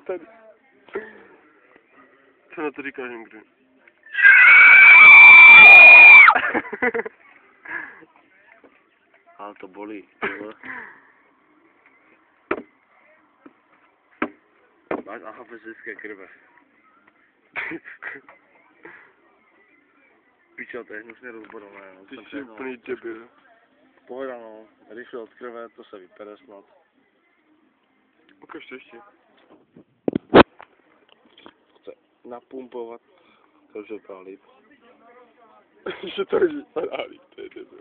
Tady. Co na to říkáš, Ingrid? Ale to bolí. Máš afasické krve. Pičo, to je hnusně rozborovné. Ty jsi úplný debil. Pohoda, no. Rychle od krve, to se vypere snad. Ukaž to ještě. Chce napumpovat. To už vypadá líp. Že to už vypadá líp, to je debil.